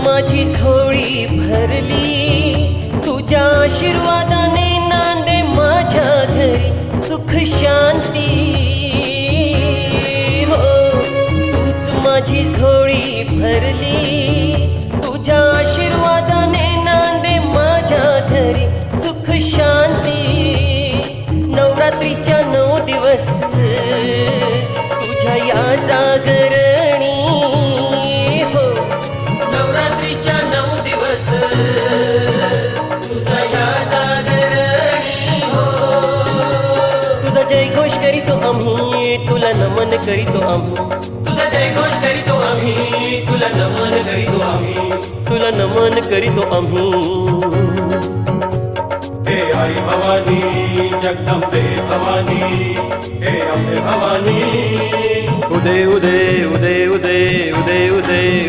माझी झोळी भरली, तुझ्या आशीर्वादाने नांदे माझ्या घरी सुख शांती हो. तूच माझी झोळी भरली, तुझ्या आशीर्वादाने नांदे माझ्या घरी सुख शांती. नवरात्रीच्या 9 दिवस तुझ्या या जागरणी हो. नवरात्रीच्या 9 दिवस तुझ्या या जागरणी हो. तुझा जयघोष करीतो आम्ही, तुला नमन करीतो आम्ही. तुझा जयघोष करीतो आम्ही, तुला नमन करीतो आम्ही. तुला नमन करीतो आम्ही. हे आई भवानी जगदंबे भवानी, हे अम्बे भवानी. उदय उदय उदय उदय उदय उदय